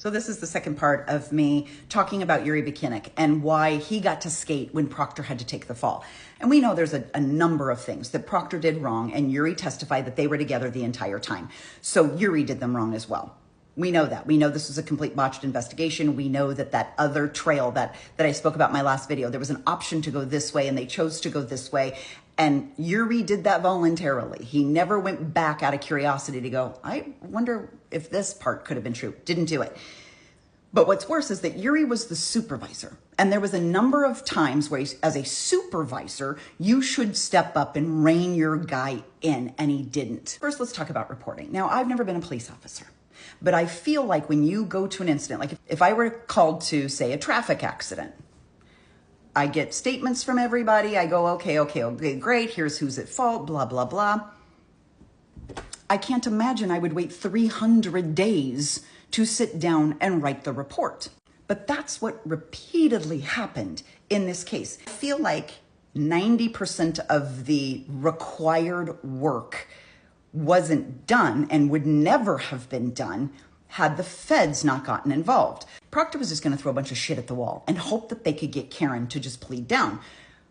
So this is the second part of me talking about Yuri Bekinic and why he got to skate when Proctor had to take the fall. And we know there's a number of things that Proctor did wrong, and Yuri testified that they were together the entire time. So Yuri did them wrong as well. We know that. We know this was a complete botched investigation. We know that that other trail that I spoke about in my last video, there was an option to go this way and they chose to go this way. And Yuri did that voluntarily. He never went back out of curiosity to go, I wonder if this part could have been true. Didn't do it. But what's worse is that Yuri was the supervisor. And there was a number of times where, as a supervisor, you should step up and rein your guy in, and he didn't. First, let's talk about reporting. Now, I've never been a police officer, but I feel like when you go to an incident, like if I were called to, say, a traffic accident, I get statements from everybody. I go, okay, great. Here's who's at fault, blah, blah, blah. I can't imagine I would wait 300 days to sit down and write the report. But that's what repeatedly happened in this case. I feel like 90% of the required work wasn't done and would never have been done had the feds not gotten involved. Proctor was just going to throw a bunch of shit at the wall and hope that they could get Karen to just plead down.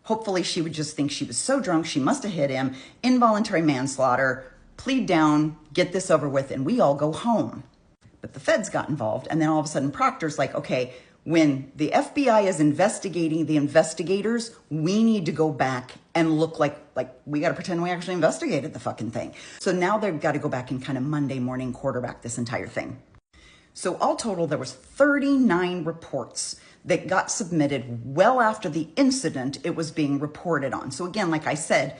Hopefully she would just think she was so drunk, she must have hit him, involuntary manslaughter, plead down, get this over with, and we all go home. But the feds got involved, and then all of a sudden Proctor's like, okay, when the FBI is investigating the investigators, we need to go back and look like we got to pretend we actually investigated the fucking thing. So now they've got to go back and kind of Monday morning quarterback this entire thing. So all total, there was 39 reports that got submitted well after the incident it was being reported on. So again, like I said,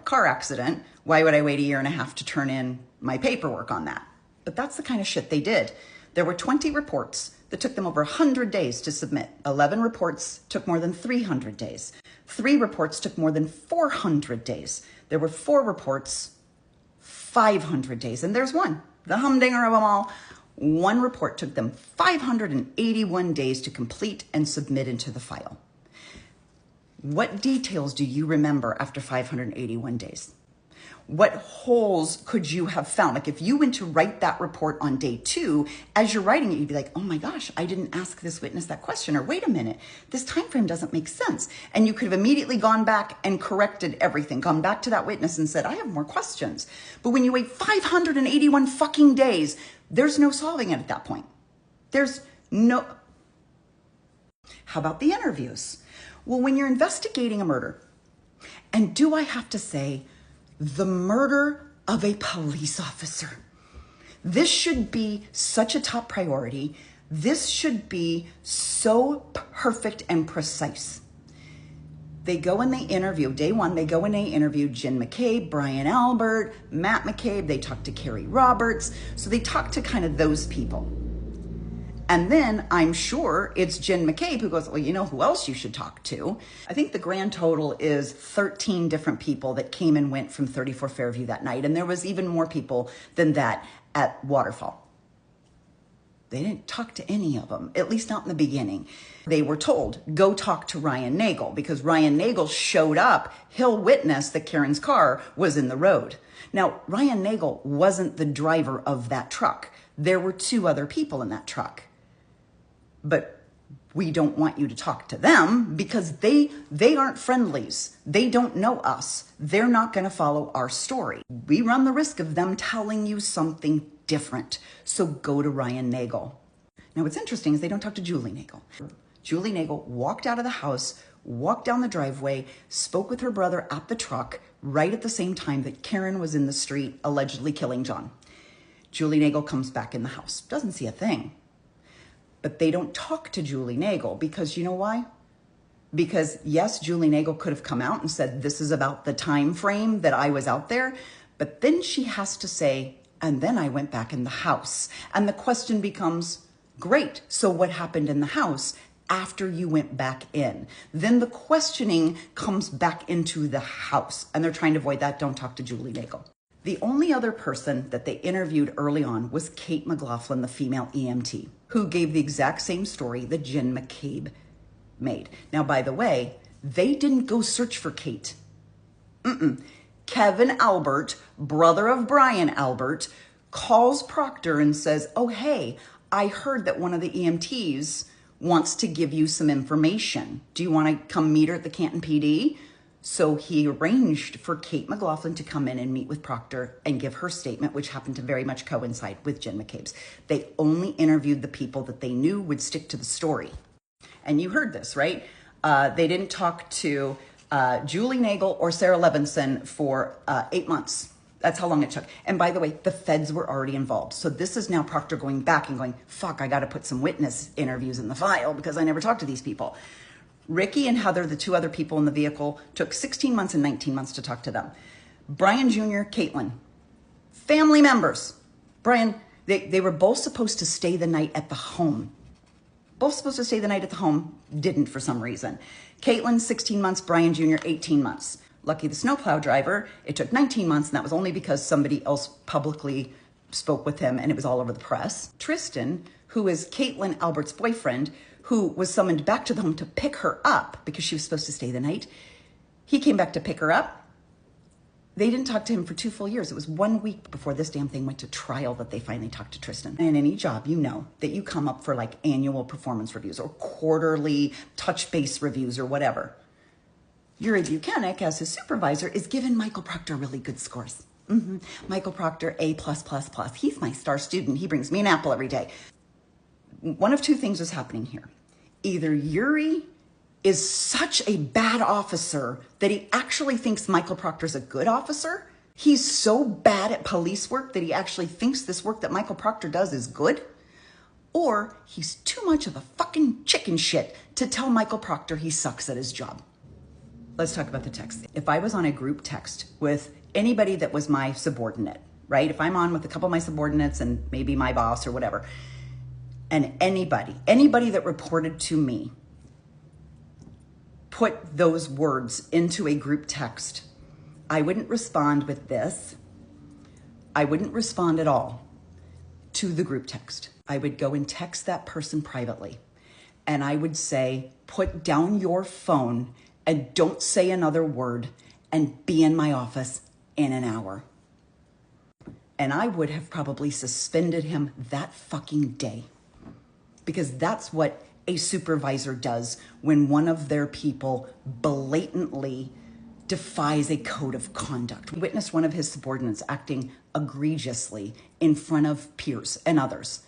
car accident, why would I wait a year and a half to turn in my paperwork on that? But that's the kind of shit they did. There were 20 reports that took them over 100 days to submit. 11 reports took more than 300 days. 3 reports took more than 400 days. There were 4 reports, 500 days. And there's one, the humdinger of them all. One report took them 581 days to complete and submit into the file. What details do you remember after 581 days? What holes could you have found? Like if you went to write that report on day 2, as you're writing it, you'd be like, oh my gosh, I didn't ask this witness that question, or wait a minute, this time frame doesn't make sense. And you could have immediately gone back and corrected everything, gone back to that witness and said, I have more questions. But when you wait 581 fucking days, there's no solving it at that point. There's no. How about the interviews? Well, when you're investigating a murder, and do I have to say, the murder of a police officer. This should be such a top priority. This should be so perfect and precise. They go and they interview, day 1, they go and they interview Jen McCabe, Brian Albert, Matt McCabe. They talk to Carrie Roberts. So they talk to kind of those people. And then I'm sure it's Jen McCabe who goes, well, you know who else you should talk to? I think the grand total is 13 different people that came and went from 34 Fairview that night. And there was even more people than that at Waterfall. They didn't talk to any of them, at least not in the beginning. They were told, go talk to Ryan Nagel, because Ryan Nagel showed up. He'll witness that Karen's car was in the road. Now, Ryan Nagel wasn't the driver of that truck. There were 2 other people in that truck. But we don't want you to talk to them because they aren't friendlies. They don't know us. They're not going to follow our story. We run the risk of them telling you something different. So go to Ryan Nagel. Now, what's interesting is they don't talk to Julie Nagel. Julie Nagel walked out of the house, walked down the driveway, spoke with her brother at the truck right at the same time that Karen was in the street allegedly killing John. Julie Nagel comes back in the house, doesn't see a thing. But they don't talk to Julie Nagel because you know why? Because yes, Julie Nagel could have come out and said, this is about the time frame that I was out there. But then she has to say, and then I went back in the house. And the question becomes, great, so what happened in the house after you went back in? Then the questioning comes back into the house. And they're trying to avoid that. Don't talk to Julie Nagel. The only other person that they interviewed early on was Kate McLaughlin, the female EMT, who gave the exact same story that Jen McCabe made. Now, by the way, they didn't go search for Kate. Kevin Albert, brother of Brian Albert, calls Proctor and says, oh, hey, I heard that one of the EMTs wants to give you some information. Do you want to come meet her at the Canton PD? So he arranged for Kate McLaughlin to come in and meet with Proctor and give her statement, which happened to very much coincide with Jen McCabe's. They only interviewed the people that they knew would stick to the story. And you heard this, right? They didn't talk to Julie Nagel or Sarah Levinson for 8 months. That's how long it took. And by the way, the feds were already involved. So this is now Proctor going back and going, fuck, I got to put some witness interviews in the file because I never talked to these people. Ricky and Heather, the two other people in the vehicle, took 16 months and 19 months to talk to them. Brian Jr., Caitlin, family members. Brian, they were both supposed to stay the night at the home. Both supposed to stay the night at the home, didn't for some reason. Caitlin, 16 months, Brian Jr., 18 months. Lucky the snowplow driver, it took 19 months, and that was only because somebody else publicly spoke with him and it was all over the press. Tristan, who is Caitlin Albert's boyfriend, who was summoned back to the home to pick her up because she was supposed to stay the night. He came back to pick her up. They didn't talk to him for 2 full years. It was 1 week before this damn thing went to trial that they finally talked to Tristan. In any job, you know that you come up for like annual performance reviews or quarterly touch base reviews or whatever. Yuri Buchanan, as his supervisor, is giving Michael Proctor really good scores. Michael Proctor, A+++. He's my star student. He brings me an apple every day. One of two things is happening here. Either Yuri is such a bad officer that he actually thinks Michael Proctor's a good officer. He's so bad at police work that he actually thinks this work that Michael Proctor does is good. Or he's too much of a fucking chicken shit to tell Michael Proctor he sucks at his job. Let's talk about the text. If I was on a group text with anybody that was my subordinate, right? If I'm on with a couple of my subordinates and maybe my boss or whatever, and anybody that reported to me put those words into a group text, I wouldn't respond with this. I wouldn't respond at all to the group text. I would go and text that person privately. And I would say, put down your phone and don't say another word and be in my office in an hour. And I would have probably suspended him that fucking day. Because that's what a supervisor does when one of their people blatantly defies a code of conduct. We witnessed one of his subordinates acting egregiously in front of peers and others.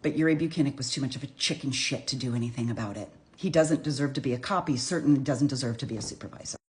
But Yuri Buchanan was too much of a chicken shit to do anything about it. He doesn't deserve to be a cop. He certainly doesn't deserve to be a supervisor.